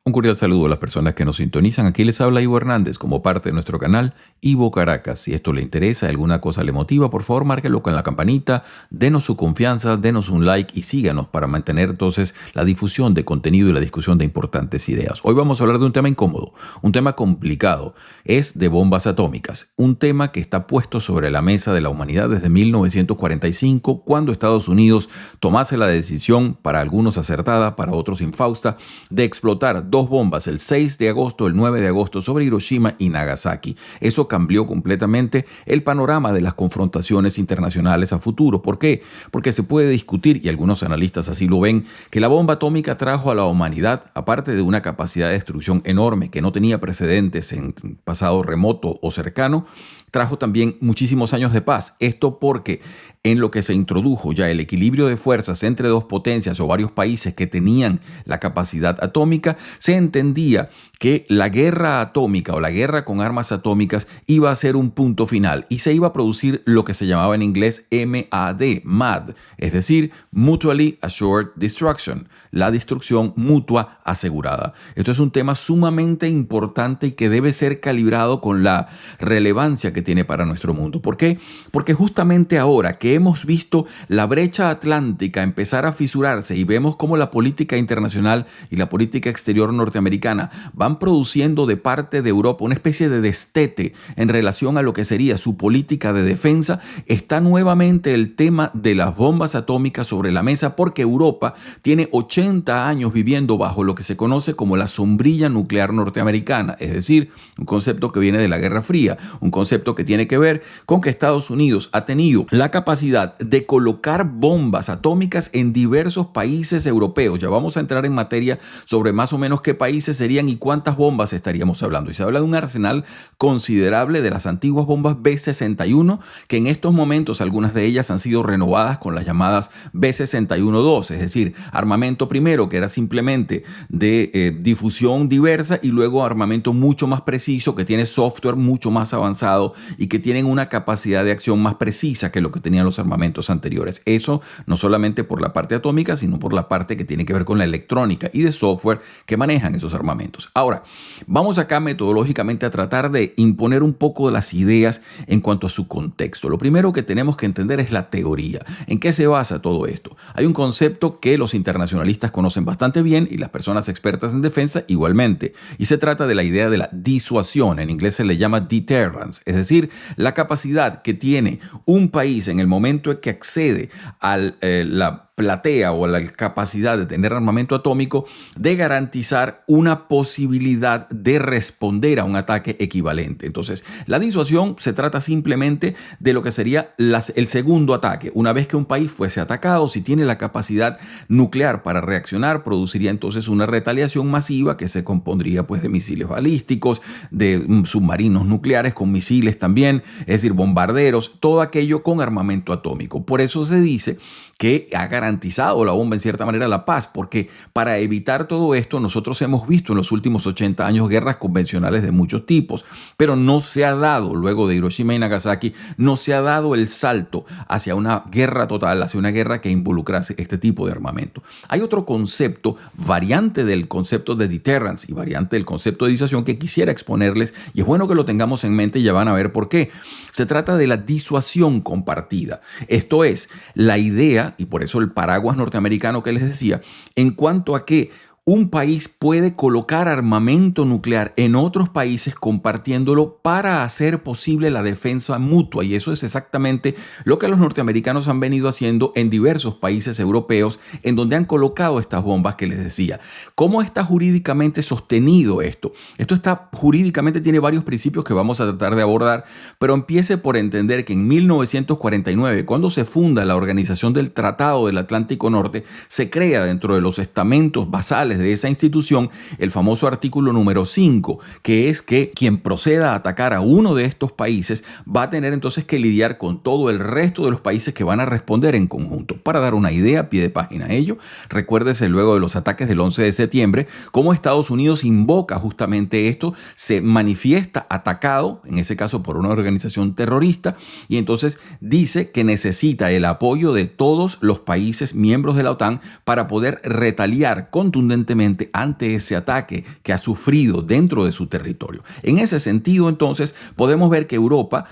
Un cordial saludo a las personas que nos sintonizan. Aquí les habla Ivo Hernández como parte de nuestro canal Ivo Caracas. Si esto le interesa, alguna cosa le motiva, por favor márquelo con la campanita, denos su confianza, denos un like y síganos para mantener entonces la difusión de contenido y la discusión de importantes ideas. Hoy vamos a hablar de un tema incómodo, un tema complicado. Es de bombas atómicas, un tema que está puesto sobre la mesa de la humanidad desde 1945, cuando Estados Unidos tomase la decisión, para algunos acertada, para otros infausta, de explotar dos bombas el 6 de agosto, el 9 de agosto sobre Hiroshima y Nagasaki. Eso cambió completamente el panorama de las confrontaciones internacionales a futuro. ¿Por qué? Porque se puede discutir, y algunos analistas así lo ven, que la bomba atómica trajo a la humanidad, aparte de una capacidad de destrucción enorme que no tenía precedentes en pasado remoto o cercano, trajo también muchísimos años de paz. Esto porque en lo que se introdujo ya el equilibrio de fuerzas entre dos potencias o varios países que tenían la capacidad atómica, se entendía que la guerra atómica o la guerra con armas atómicas iba a ser un punto final y se iba a producir lo que se llamaba en inglés MAD, es decir, Mutually Assured Destruction, la destrucción mutua asegurada. Esto es un tema sumamente importante y que debe ser calibrado con la relevancia que tiene para nuestro mundo. ¿Por qué? Porque justamente ahora que hemos visto la brecha atlántica empezar a fisurarse y vemos cómo la política internacional y la política exterior norteamericana van produciendo de parte de Europa una especie de destete en relación a lo que sería su política de defensa, está nuevamente el tema de las bombas atómicas sobre la mesa, porque Europa tiene 80 años viviendo bajo lo que se conoce como la sombrilla nuclear norteamericana, es decir, un concepto que viene de la Guerra Fría, un concepto que tiene que ver con que Estados Unidos ha tenido la capacidad de colocar bombas atómicas en diversos países europeos. Ya vamos a entrar en materia sobre más o menos qué países serían y cuántas bombas estaríamos hablando. Y se habla de un arsenal considerable de las antiguas bombas B-61, que en estos momentos algunas de ellas han sido renovadas con las llamadas B-61-2, es decir, armamento primero que era simplemente de difusión diversa y luego armamento mucho más preciso que tiene software mucho más avanzado y que tienen una capacidad de acción más precisa que lo que tenían los armamentos anteriores. Eso no solamente por la parte atómica, sino por la parte que tiene que ver con la electrónica y de software que manejan esos armamentos. Ahora, vamos acá metodológicamente a tratar de imponer un poco de las ideas en cuanto a su contexto. Lo primero que tenemos que entender es la teoría. ¿En qué se basa todo esto? Hay un concepto que los internacionalistas conocen bastante bien y las personas expertas en defensa igualmente, y se trata de la idea de la disuasión. En inglés se le llama deterrence, es decir, la capacidad que tiene un país en el momento en que accede a la platea o la capacidad de tener armamento atómico de garantizar una posibilidad de responder a un ataque equivalente. Entonces, la disuasión se trata simplemente de lo que sería el segundo ataque. Una vez que un país fuese atacado, si tiene la capacidad nuclear para reaccionar, produciría entonces una retaliación masiva que se compondría pues de misiles balísticos, de submarinos nucleares con misiles también, es decir, bombarderos, todo aquello con armamento atómico. Por eso se dice que ha garantizado la bomba en cierta manera la paz, porque para evitar todo esto nosotros hemos visto en los últimos 80 años guerras convencionales de muchos tipos, pero no se ha dado, luego de Hiroshima y Nagasaki, no se ha dado el salto hacia una guerra total, hacia una guerra que involucrase este tipo de armamento. Hay otro concepto, variante del concepto de deterrence y variante del concepto de disuasión que quisiera exponerles, y es bueno que lo tengamos en mente y ya van a ver por qué. Se trata de la disuasión compartida. Esto es, la idea, y por eso el paraguas norteamericano que les decía, en cuanto a que un país puede colocar armamento nuclear en otros países compartiéndolo para hacer posible la defensa mutua. Y eso es exactamente lo que los norteamericanos han venido haciendo en diversos países europeos en donde han colocado estas bombas que les decía. ¿Cómo está jurídicamente sostenido esto? Esto está jurídicamente, tiene varios principios que vamos a tratar de abordar, pero empiece por entender que en 1949, cuando se funda la Organización del Tratado del Atlántico Norte, se crea dentro de los estamentos basales de esa institución el famoso artículo número 5, que es que quien proceda a atacar a uno de estos países va a tener entonces que lidiar con todo el resto de los países que van a responder en conjunto. Para dar una idea, a pie de página ello, recuérdese luego de los ataques del 11 de septiembre, cómo Estados Unidos invoca justamente esto, se manifiesta atacado, en ese caso por una organización terrorista, y entonces dice que necesita el apoyo de todos los países miembros de la OTAN para poder retaliar contundentemente contundentemente ante ese ataque que ha sufrido dentro de su territorio. En ese sentido, entonces, podemos ver que Europa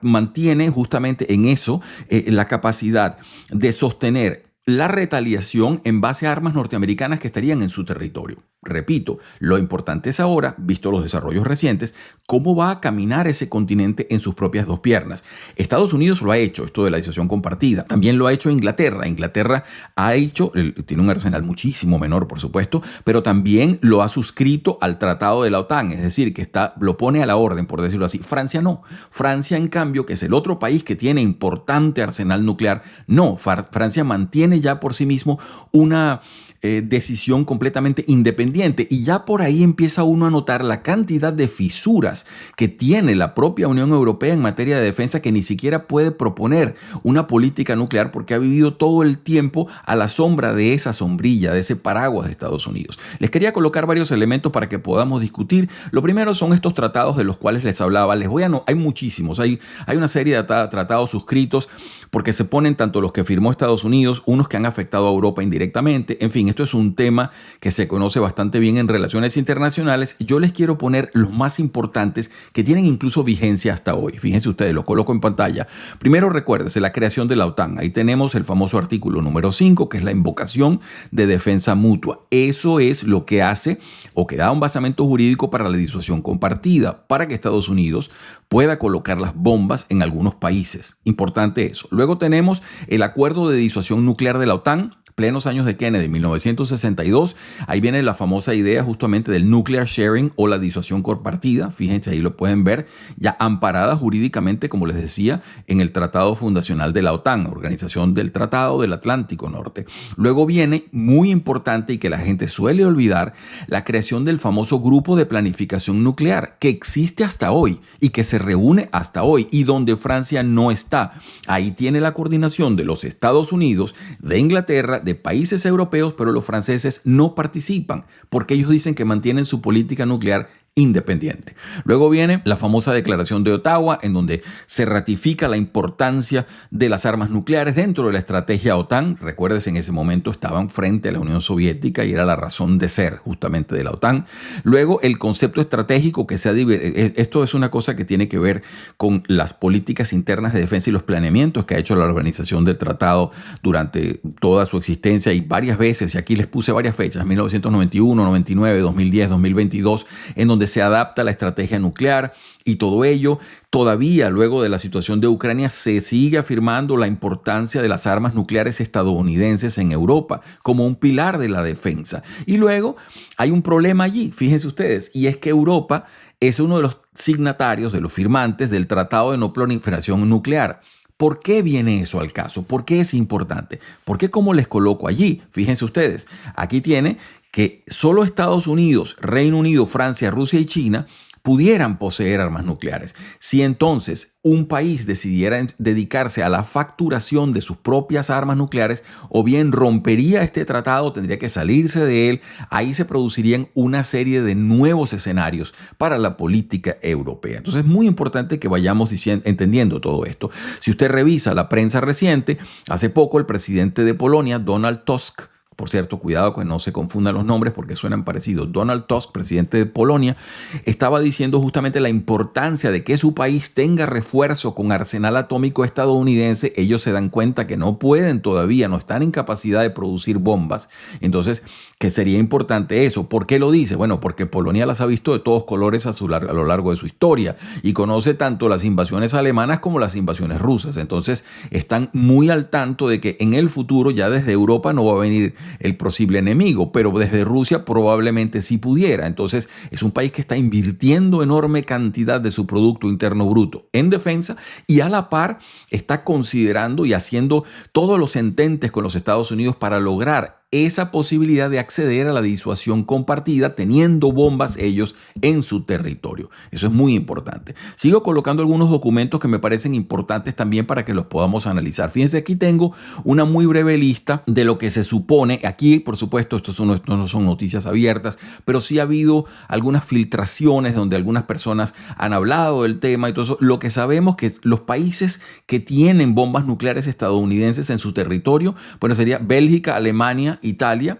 mantiene justamente en eso la capacidad de sostener la retaliación en base a armas norteamericanas que estarían en su territorio. Repito, lo importante es ahora, visto los desarrollos recientes, cómo va a caminar ese continente en sus propias dos piernas. Estados Unidos lo ha hecho, esto de la disuasión compartida. También lo ha hecho Inglaterra. Inglaterra ha hecho, tiene un arsenal muchísimo menor, por supuesto, pero también lo ha suscrito al tratado de la OTAN, es decir, que lo pone a la orden, por decirlo así. Francia no. Francia, en cambio, que es el otro país que tiene importante arsenal nuclear, no. Francia mantiene ya por sí mismo una decisión completamente independiente, y ya por ahí empieza uno a notar la cantidad de fisuras que tiene la propia Unión Europea en materia de defensa, que ni siquiera puede proponer una política nuclear porque ha vivido todo el tiempo a la sombra de esa sombrilla, de ese paraguas de Estados Unidos. Les quería colocar varios elementos para que podamos discutir. Lo primero son estos tratados de los cuales les hablaba. Hay muchísimos, hay una serie de tratados suscritos, porque se ponen tanto los que firmó Estados Unidos, unos que han afectado a Europa indirectamente, en fin. Esto es un tema que se conoce bastante bien en relaciones internacionales. Yo les quiero poner los más importantes que tienen incluso vigencia hasta hoy. Fíjense ustedes, lo coloco en pantalla. Primero, recuérdense la creación de la OTAN. Ahí tenemos el famoso artículo número 5, que es la invocación de defensa mutua. Eso es lo que hace o que da un basamento jurídico para la disuasión compartida, para que Estados Unidos pueda colocar las bombas en algunos países. Importante eso. Luego tenemos el acuerdo de disuasión nuclear de la OTAN, plenos años de Kennedy, 1962. Ahí viene la famosa idea justamente del nuclear sharing o la disuasión compartida. Fíjense, ahí lo pueden ver, ya amparada jurídicamente, como les decía, en el Tratado Fundacional de la OTAN, Organización del Tratado del Atlántico Norte. Luego viene, muy importante y que la gente suele olvidar, la creación del famoso Grupo de Planificación Nuclear, que existe hasta hoy y que se reúne hasta hoy, y donde Francia no está. Ahí tiene la coordinación de los Estados Unidos, de Inglaterra, de países europeos, pero los franceses no participan porque ellos dicen que mantienen su política nuclear independiente. Luego viene la famosa Declaración de Ottawa, en donde se ratifica la importancia de las armas nucleares dentro de la estrategia OTAN. Recuérdense, en ese momento estaban frente a la Unión Soviética y era la razón de ser justamente de la OTAN. Luego, el concepto estratégico que esto es una cosa que tiene que ver con las políticas internas de defensa y los planeamientos que ha hecho la organización del tratado durante toda su existencia, y varias veces, y aquí les puse varias fechas, 1991, 99, 2010, 2022, en donde se adapta la estrategia nuclear, y todo ello. Todavía, luego de la situación de Ucrania, se sigue afirmando la importancia de las armas nucleares estadounidenses en Europa como un pilar de la defensa. Y luego hay un problema allí, fíjense ustedes, y es que Europa es uno de los signatarios, de los firmantes del Tratado de No Proliferación Nuclear. ¿Por qué viene eso al caso? ¿Por qué es importante? Porque, como les coloco allí, fíjense ustedes, aquí tiene que solo Estados Unidos, Reino Unido, Francia, Rusia y China pudieran poseer armas nucleares. Si entonces un país decidiera dedicarse a la facturación de sus propias armas nucleares, o bien rompería este tratado, tendría que salirse de él, ahí se producirían una serie de nuevos escenarios para la política europea. Entonces es muy importante que vayamos entendiendo todo esto. Si usted revisa la prensa reciente, hace poco el presidente de Polonia, Donald Tusk, por cierto, cuidado que no se confundan los nombres porque suenan parecidos. Donald Tusk, presidente de Polonia, estaba diciendo justamente la importancia de que su país tenga refuerzo con arsenal atómico estadounidense. Ellos se dan cuenta que no pueden todavía, no están en capacidad de producir bombas. Entonces, que sería importante eso. ¿Por qué lo dice? Bueno, porque Polonia las ha visto de todos colores a lo largo de su historia y conoce tanto las invasiones alemanas como las invasiones rusas. Entonces, están muy al tanto de que en el futuro ya desde Europa no va a venir el posible enemigo, pero desde Rusia probablemente sí pudiera. Entonces es un país que está invirtiendo enorme cantidad de su Producto Interno Bruto en defensa, y a la par está considerando y haciendo todos los ententes con los Estados Unidos para lograr esa posibilidad de acceder a la disuasión compartida, teniendo bombas ellos en su territorio. Eso es muy importante. Sigo colocando algunos documentos que me parecen importantes también para que los podamos analizar. Fíjense, aquí tengo una muy breve lista de lo que se supone. Aquí, por supuesto, esto no son noticias abiertas, pero sí ha habido algunas filtraciones donde algunas personas han hablado del tema y todo eso. Lo que sabemos que los países que tienen bombas nucleares estadounidenses en su territorio, bueno, sería Bélgica, Alemania, Italia,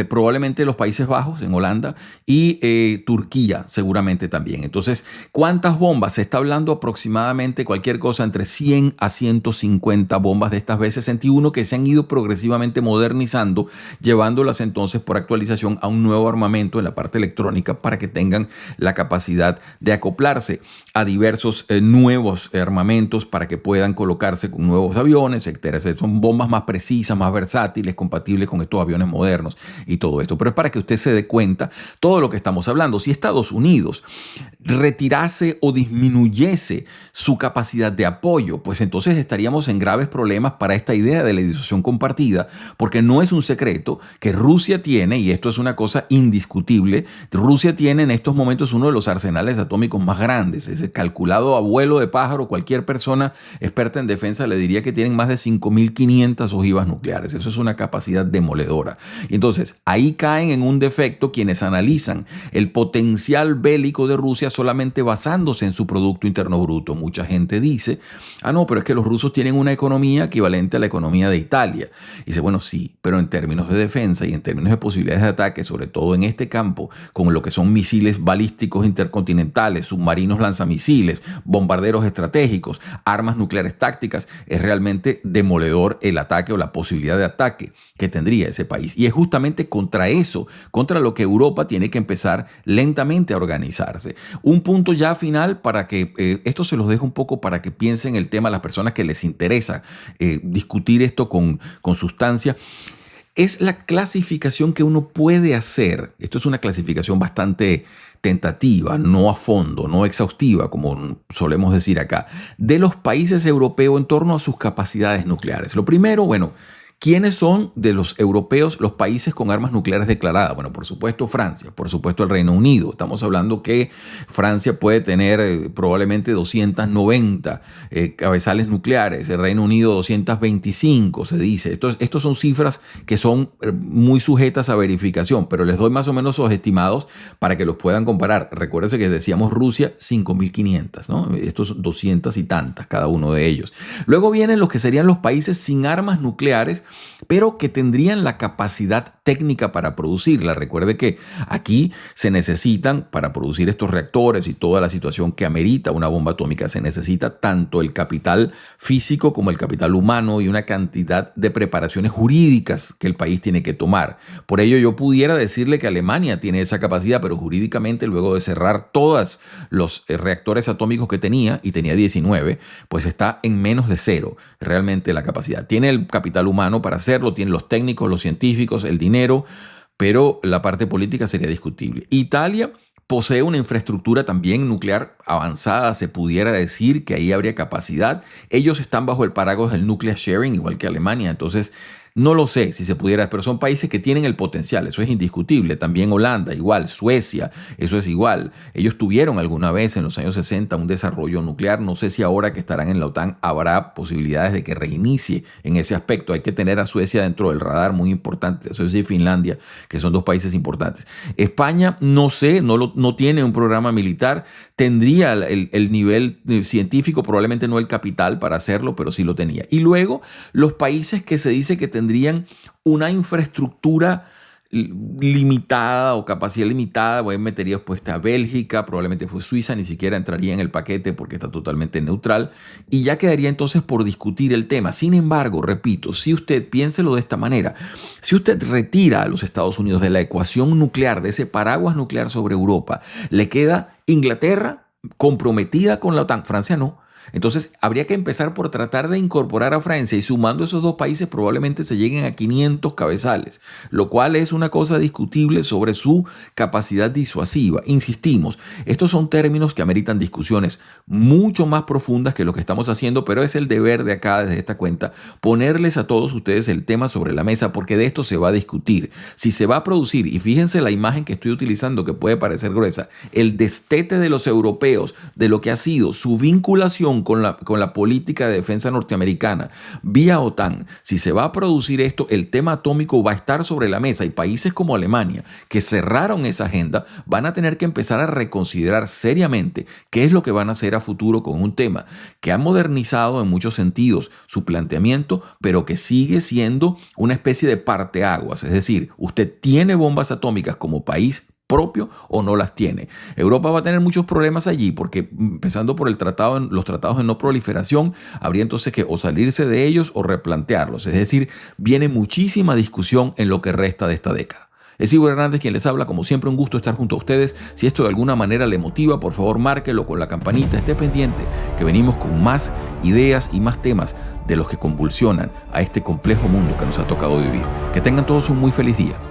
probablemente los Países Bajos, en Holanda, y Turquía seguramente también. Entonces, ¿cuántas bombas? Se está hablando aproximadamente cualquier cosa entre 100 a 150 bombas de estas B-61 que se han ido progresivamente modernizando, llevándolas entonces por actualización a un nuevo armamento en la parte electrónica para que tengan la capacidad de acoplarse a diversos nuevos armamentos para que puedan colocarse con nuevos aviones, etcétera. Son bombas más precisas, más versátiles, compatibles con estos aviones modernos y todo esto. Pero es para que usted se dé cuenta todo lo que estamos hablando. Si Estados Unidos retirase o disminuyese su capacidad de apoyo, pues entonces estaríamos en graves problemas para esta idea de la disuasión compartida, porque no es un secreto que Rusia tiene, y esto es una cosa indiscutible, Rusia tiene en estos momentos uno de los arsenales atómicos más grandes. Es calculado a vuelo de pájaro. Cualquier persona experta en defensa le diría que tienen más de 5.500 ojivas nucleares. Eso es una capacidad demoledora. Y entonces ahí caen en un defecto quienes analizan el potencial bélico de Rusia solamente basándose en su Producto Interno Bruto. Mucha gente dice, no, pero es que los rusos tienen una economía equivalente a la economía de Italia. Y dice, bueno, sí, pero en términos de defensa y en términos de posibilidades de ataque, sobre todo en este campo, con lo que son misiles balísticos intercontinentales, submarinos lanzamisiles, bombarderos estratégicos, armas nucleares tácticas, es realmente demoledor el ataque o la posibilidad de ataque que tendría ese país. Y es justamente contra eso, contra lo que Europa tiene que empezar lentamente a organizarse. Un punto ya final para que esto se los dejo un poco para que piensen el tema a las personas que les interesa discutir esto con sustancia. Es la clasificación que uno puede hacer. Esto es una clasificación bastante tentativa, no a fondo, no exhaustiva, como solemos decir acá, de los países europeos en torno a sus capacidades nucleares. Lo primero, bueno, ¿quiénes son de los europeos los países con armas nucleares declaradas? Bueno, por supuesto Francia, por supuesto el Reino Unido. Estamos hablando que Francia puede tener probablemente 290 cabezales nucleares, el Reino Unido 225, se dice. Estos son cifras que son muy sujetas a verificación, pero les doy más o menos los estimados para que los puedan comparar. Recuérdense que decíamos Rusia 5.500, ¿no? Estos 200 y tantas cada uno de ellos. Luego vienen los que serían los países sin armas nucleares, pero que tendrían la capacidad técnica para producirla. Recuerde que aquí se necesitan, para producir estos reactores y toda la situación que amerita una bomba atómica, se necesita tanto el capital físico como el capital humano y una cantidad de preparaciones jurídicas que el país tiene que tomar. Por ello yo pudiera decirle que Alemania tiene esa capacidad, pero jurídicamente luego de cerrar todos los reactores atómicos que tenía, y tenía 19, pues está en menos de cero realmente la capacidad. Tiene el capital humano para hacerlo, tienen los técnicos, los científicos, el dinero, pero la parte política sería discutible. Italia posee una infraestructura también nuclear avanzada, se pudiera decir que ahí habría capacidad. Ellos están bajo el paraguas del nuclear sharing, igual que Alemania, entonces no lo sé si se pudiera, pero son países que tienen el potencial, eso es indiscutible. También Holanda, igual, Suecia, eso es igual. Ellos tuvieron alguna vez en los años 60 un desarrollo nuclear. No sé si ahora que estarán en la OTAN habrá posibilidades de que reinicie en ese aspecto. Hay que tener a Suecia dentro del radar, muy importante. Suecia y Finlandia, que son dos países importantes. España, no sé, no tiene un programa militar. Tendría el nivel científico, probablemente no el capital para hacerlo, pero sí lo tenía. Y luego los países que se dice que tendrían una infraestructura limitada o capacidad limitada, voy a metería puesta a Bélgica, probablemente fue Suiza, ni siquiera entraría en el paquete porque está totalmente neutral, y ya quedaría entonces por discutir el tema. Sin embargo, repito, si usted piénselo de esta manera, si usted retira a los Estados Unidos de la ecuación nuclear, de ese paraguas nuclear sobre Europa, le queda Inglaterra comprometida con la OTAN, Francia no. Entonces habría que empezar por tratar de incorporar a Francia, y sumando esos dos países probablemente se lleguen a 500 cabezales, lo cual es una cosa discutible sobre su capacidad disuasiva. Insistimos, estos son términos que ameritan discusiones mucho más profundas que lo que estamos haciendo, pero es el deber de acá, desde esta cuenta, ponerles a todos ustedes el tema sobre la mesa, porque de esto se va a discutir. Si se va a producir, y fíjense la imagen que estoy utilizando que puede parecer gruesa, el destete de los europeos de lo que ha sido su vinculación coordinación con la política de defensa norteamericana vía OTAN, si se va a producir esto, el tema atómico va a estar sobre la mesa y países como Alemania, que cerraron esa agenda, van a tener que empezar a reconsiderar seriamente qué es lo que van a hacer a futuro con un tema que ha modernizado en muchos sentidos su planteamiento, pero que sigue siendo una especie de parteaguas. Es decir, usted tiene bombas atómicas como país propio o no las tiene. Europa va a tener muchos problemas allí porque empezando por los tratados de no proliferación, habría entonces que o salirse de ellos o replantearlos. Es decir, viene muchísima discusión en lo que resta de esta década. Es Ivo Hernández quien les habla, como siempre un gusto estar junto a ustedes. Si esto de alguna manera le motiva, por favor márquelo con la campanita, esté pendiente que venimos con más ideas y más temas de los que convulsionan a este complejo mundo que nos ha tocado vivir. Que tengan todos un muy feliz día.